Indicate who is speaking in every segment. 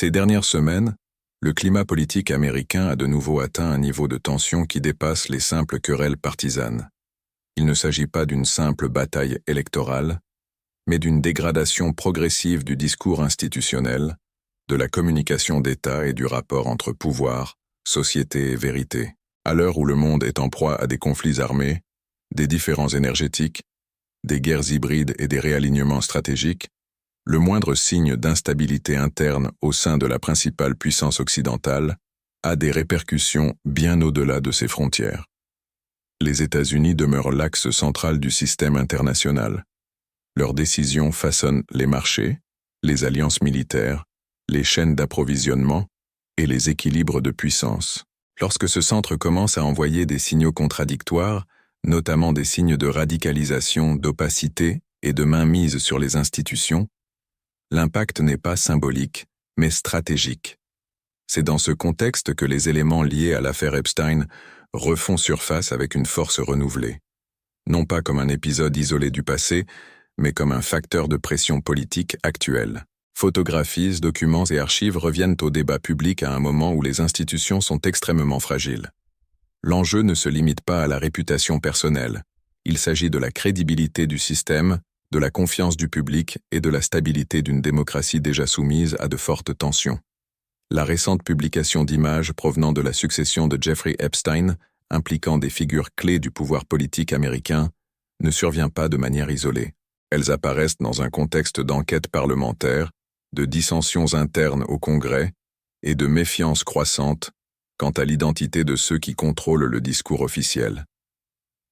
Speaker 1: Ces dernières semaines, le climat politique américain a de nouveau atteint un niveau de tension qui dépasse les simples querelles partisanes. Il ne s'agit pas d'une simple bataille électorale, mais d'une dégradation progressive du discours institutionnel, de la communication d'État et du rapport entre pouvoir, société et vérité. À l'heure où le monde est en proie à des conflits armés, des différends énergétiques, des guerres hybrides et des réalignements stratégiques, le moindre signe d'instabilité interne au sein de la principale puissance occidentale a des répercussions bien au-delà de ses frontières. Les États-Unis demeurent l'axe central du système international. Leurs décisions façonnent les marchés, les alliances militaires, les chaînes d'approvisionnement et les équilibres de puissance. Lorsque ce centre commence à envoyer des signaux contradictoires, notamment des signes de radicalisation, d'opacité et de mainmise sur les institutions, l'impact n'est pas symbolique, mais stratégique. C'est dans ce contexte que les éléments liés à l'affaire Epstein refont surface avec une force renouvelée. Non pas comme un épisode isolé du passé, mais comme un facteur de pression politique actuel. Photographies, documents et archives reviennent au débat public à un moment où les institutions sont extrêmement fragiles. L'enjeu ne se limite pas à la réputation personnelle. Il s'agit de la crédibilité du système, de la confiance du public et de la stabilité d'une démocratie déjà soumise à de fortes tensions. La récente publication d'images provenant de la succession de Jeffrey Epstein, impliquant des figures clés du pouvoir politique américain, ne survient pas de manière isolée. Elles apparaissent dans un contexte d'enquête parlementaire, de dissensions internes au Congrès et de méfiance croissante quant à l'identité de ceux qui contrôlent le discours officiel.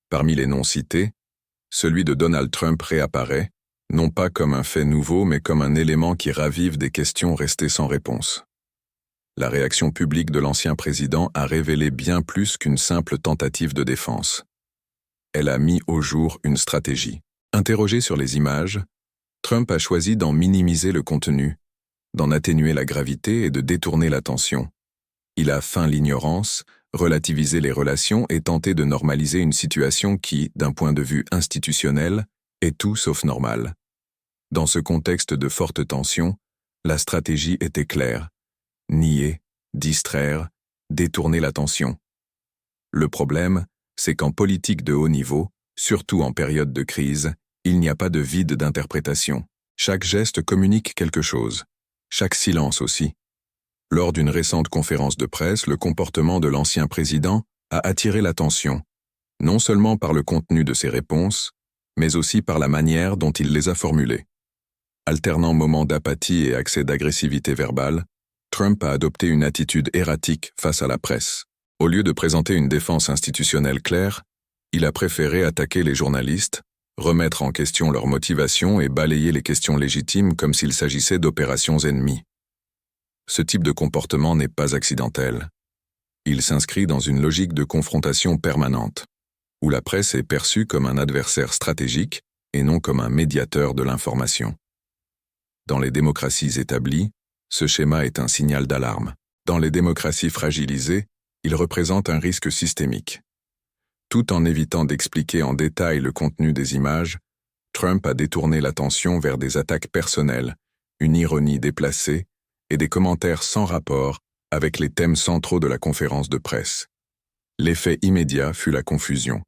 Speaker 1: Parmi les noms cités, celui de Donald Trump réapparaît, non pas comme un fait nouveau mais comme un élément qui ravive des questions restées sans réponse. La réaction publique de l'ancien président a révélé bien plus qu'une simple tentative de défense. Elle a mis au jour une stratégie. Interrogé sur les images, Trump a choisi d'en minimiser le contenu, d'en atténuer la gravité et de détourner l'attention. Il a feint l'ignorance, relativisé les relations et tenté de normaliser une situation qui, d'un point de vue institutionnel, est tout sauf normale. Dans ce contexte de forte tension, la stratégie était claire. Nier, distraire, détourner l'attention. Le problème, c'est qu'en politique de haut niveau, surtout en période de crise, il n'y a pas de vide d'interprétation. Chaque geste communique quelque chose. Chaque silence aussi. Lors d'une récente conférence de presse, le comportement de l'ancien président a attiré l'attention, non seulement par le contenu de ses réponses, mais aussi par la manière dont il les a formulées. Alternant moments d'apathie et accès d'agressivité verbale, Trump a adopté une attitude erratique face à la presse. Au lieu de présenter une défense institutionnelle claire, il a préféré attaquer les journalistes, remettre en question leurs motivations et balayer les questions légitimes comme s'il s'agissait d'opérations ennemies. Ce type de comportement n'est pas accidentel. Il s'inscrit dans une logique de confrontation permanente, où la presse est perçue comme un adversaire stratégique et non comme un médiateur de l'information. Dans les démocraties établies, ce schéma est un signal d'alarme. Dans les démocraties fragilisées, il représente un risque systémique. Tout en évitant d'expliquer en détail le contenu des images, Trump a détourné l'attention vers des attaques personnelles, une ironie déplacée et des commentaires sans rapport avec les thèmes centraux de la conférence de presse. L'effet immédiat fut la confusion.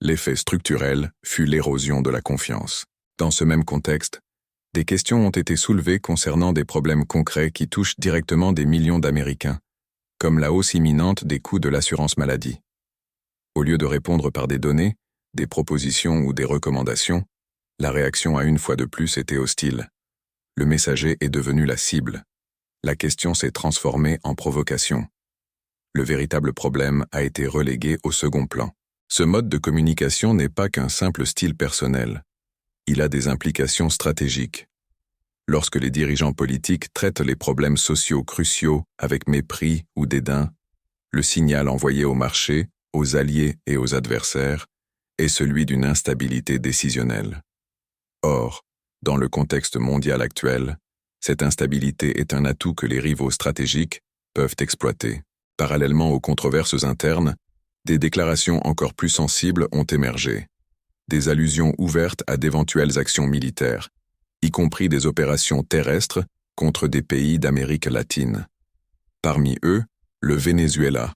Speaker 1: L'effet structurel fut l'érosion de la confiance. Dans ce même contexte, des questions ont été soulevées concernant des problèmes concrets qui touchent directement des millions d'Américains, comme la hausse imminente des coûts de l'assurance maladie. Au lieu de répondre par des données, des propositions ou des recommandations, la réaction a une fois de plus été hostile. Le messager est devenu la cible. La question s'est transformée en provocation. Le véritable problème a été relégué au second plan. Ce mode de communication n'est pas qu'un simple style personnel. Il a des implications stratégiques. Lorsque les dirigeants politiques traitent les problèmes sociaux cruciaux avec mépris ou dédain, le signal envoyé au marché, aux alliés et aux adversaires, est celui d'une instabilité décisionnelle. Or, dans le contexte mondial actuel, cette instabilité est un atout que les rivaux stratégiques peuvent exploiter. Parallèlement aux controverses internes, des déclarations encore plus sensibles ont émergé. Des allusions ouvertes à d'éventuelles actions militaires, y compris des opérations terrestres contre des pays d'Amérique latine. Parmi eux, le Venezuela,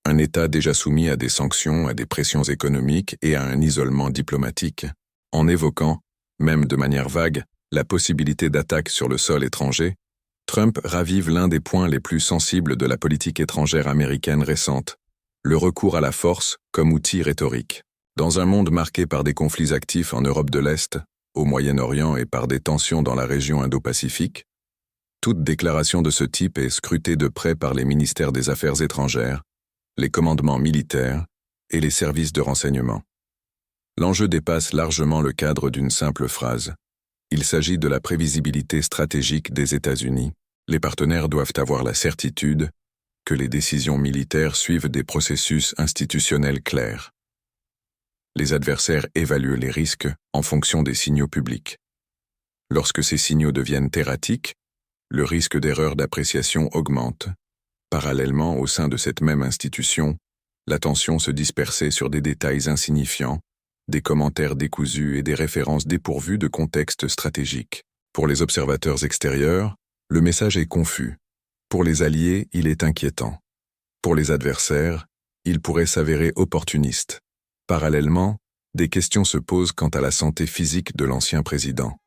Speaker 1: un État déjà soumis à des sanctions, à des pressions économiques et à un isolement diplomatique, en évoquant, même de manière vague, la possibilité d'attaques sur le sol étranger, Trump ravive l'un des points les plus sensibles de la politique étrangère américaine récente, le recours à la force comme outil rhétorique. Dans un monde marqué par des conflits actifs en Europe de l'Est, au Moyen-Orient et par des tensions dans la région Indo-Pacifique, toute déclaration de ce type est scrutée de près par les ministères des Affaires étrangères, les commandements militaires et les services de renseignement. L'enjeu dépasse largement le cadre d'une simple phrase. Il s'agit de la prévisibilité stratégique des États-Unis. Les partenaires doivent avoir la certitude que les décisions militaires suivent des processus institutionnels clairs. Les adversaires évaluent les risques en fonction des signaux publics. Lorsque ces signaux deviennent erratiques, le risque d'erreur d'appréciation augmente. Parallèlement, au sein de cette même institution, l'attention se dispersait sur des détails insignifiants, des commentaires décousus et des références dépourvues de contexte stratégique. Pour les observateurs extérieurs, le message est confus. Pour les alliés, il est inquiétant. Pour les adversaires, il pourrait s'avérer opportuniste. Parallèlement, des questions se posent quant à la santé physique de l'ancien président.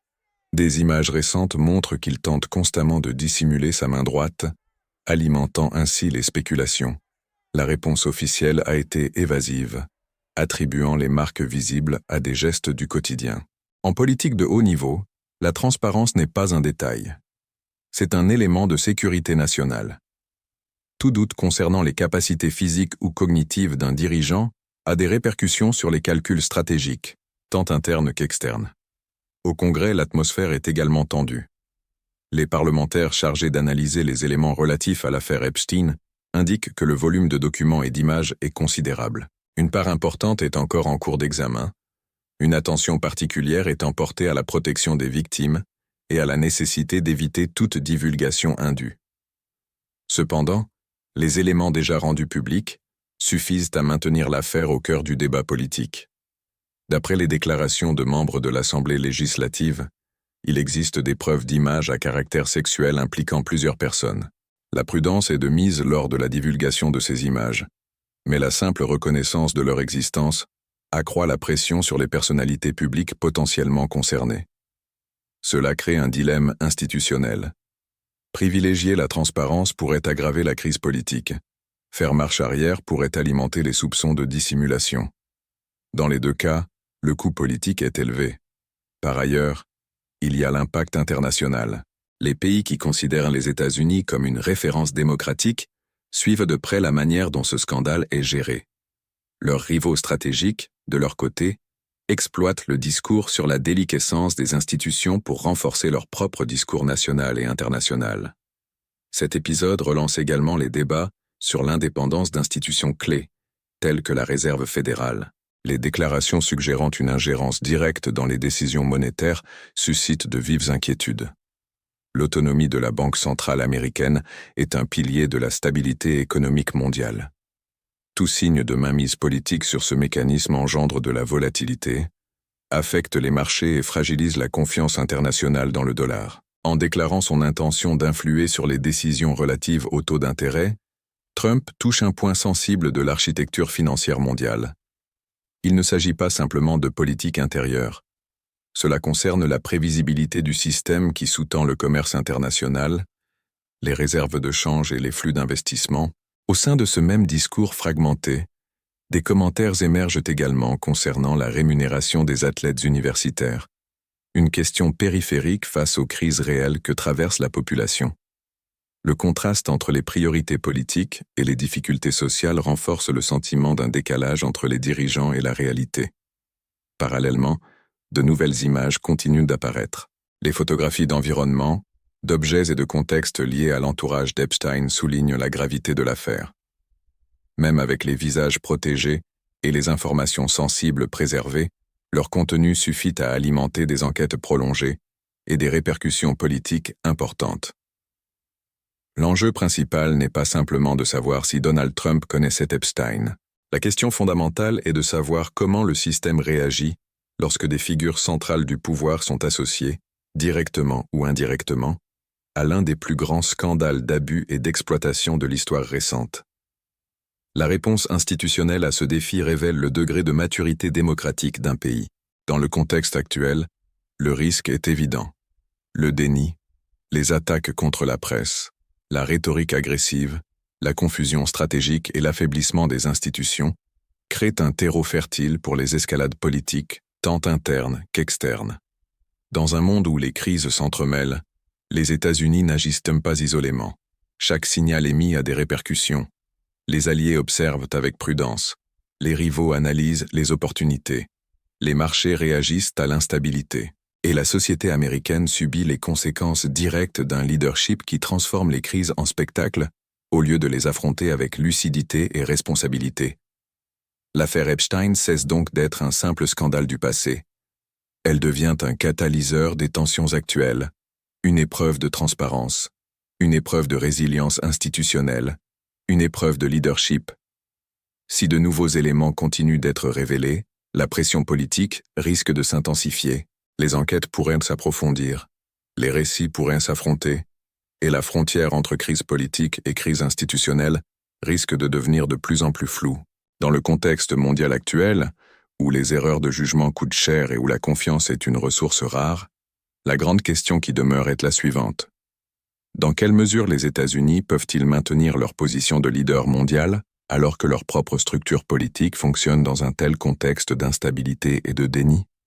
Speaker 1: Des images récentes montrent qu'il tente constamment de dissimuler sa main droite, alimentant ainsi les spéculations. La réponse officielle a été évasive, attribuant les marques visibles à des gestes du quotidien. En politique de haut niveau, la transparence n'est pas un détail. C'est un élément de sécurité nationale. Tout doute concernant les capacités physiques ou cognitives d'un dirigeant a des répercussions sur les calculs stratégiques, tant internes qu'externes. Au Congrès, l'atmosphère est également tendue. Les parlementaires chargés d'analyser les éléments relatifs à l'affaire Epstein indiquent que le volume de documents et d'images est considérable. Une part importante est encore en cours d'examen. Une attention particulière étant portée à la protection des victimes et à la nécessité d'éviter toute divulgation indue. Cependant, les éléments déjà rendus publics suffisent à maintenir l'affaire au cœur du débat politique. D'après les déclarations de membres de l'Assemblée législative, il existe des preuves d'images à caractère sexuel impliquant plusieurs personnes. La prudence est de mise lors de la divulgation de ces images, mais la simple reconnaissance de leur existence accroît la pression sur les personnalités publiques potentiellement concernées. Cela crée un dilemme institutionnel. Privilégier la transparence pourrait aggraver la crise politique. Faire marche arrière pourrait alimenter les soupçons de dissimulation. Dans les deux cas, le coût politique est élevé. Par ailleurs, il y a l'impact international. Les pays qui considèrent les États-Unis comme une référence démocratique suivent de près la manière dont ce scandale est géré. Leurs rivaux stratégiques, de leur côté, exploitent le discours sur la déliquescence des institutions pour renforcer leur propre discours national et international. Cet épisode relance également les débats sur l'indépendance d'institutions clés, telles que la Réserve fédérale. Les déclarations suggérant une ingérence directe dans les décisions monétaires suscitent de vives inquiétudes. L'autonomie de la Banque centrale américaine est un pilier de la stabilité économique mondiale. Tout signe de mainmise politique sur ce mécanisme engendre de la volatilité, affecte les marchés et fragilise la confiance internationale dans le dollar. En déclarant son intention d'influer sur les décisions relatives au taux d'intérêt, Trump touche un point sensible de l'architecture financière mondiale. Il ne s'agit pas simplement de politique intérieure. Cela concerne la prévisibilité du système qui sous-tend le commerce international, les réserves de change et les flux d'investissement. Au sein de ce même discours fragmenté, des commentaires émergent également concernant la rémunération des athlètes universitaires, une question périphérique face aux crises réelles que traverse la population. Le contraste entre les priorités politiques et les difficultés sociales renforce le sentiment d'un décalage entre les dirigeants et la réalité. Parallèlement, de nouvelles images continuent d'apparaître. Les photographies d'environnement, d'objets et de contextes liés à l'entourage d'Epstein soulignent la gravité de l'affaire. Même avec les visages protégés et les informations sensibles préservées, leur contenu suffit à alimenter des enquêtes prolongées et des répercussions politiques importantes. L'enjeu principal n'est pas simplement de savoir si Donald Trump connaissait Epstein. La question fondamentale est de savoir comment le système réagit lorsque des figures centrales du pouvoir sont associées, directement ou indirectement, à l'un des plus grands scandales d'abus et d'exploitation de l'histoire récente. La réponse institutionnelle à ce défi révèle le degré de maturité démocratique d'un pays. Dans le contexte actuel, le risque est évident. Le déni, les attaques contre la presse, la rhétorique agressive, la confusion stratégique et l'affaiblissement des institutions créent un terreau fertile pour les escalades politiques, tant internes qu'externes. Dans un monde où les crises s'entremêlent, les États-Unis n'agissent pas isolément. Chaque signal émis a des répercussions. Les alliés observent avec prudence. Les rivaux analysent les opportunités. Les marchés réagissent à l'instabilité. Et la société américaine subit les conséquences directes d'un leadership qui transforme les crises en spectacle, au lieu de les affronter avec lucidité et responsabilité. L'affaire Epstein cesse donc d'être un simple scandale du passé. Elle devient un catalyseur des tensions actuelles, une épreuve de transparence, une épreuve de résilience institutionnelle, une épreuve de leadership. Si de nouveaux éléments continuent d'être révélés, la pression politique risque de s'intensifier, les enquêtes pourraient s'approfondir, les récits pourraient s'affronter, et la frontière entre crise politique et crise institutionnelle risque de devenir de plus en plus floue. Dans le contexte mondial actuel, où les erreurs de jugement coûtent cher et où la confiance est une ressource rare, la grande question qui demeure est la suivante. Dans quelle mesure les États-Unis peuvent-ils maintenir leur position de leader mondial alors que leur propre structure politique fonctionne dans un tel contexte d'instabilité et de déni ?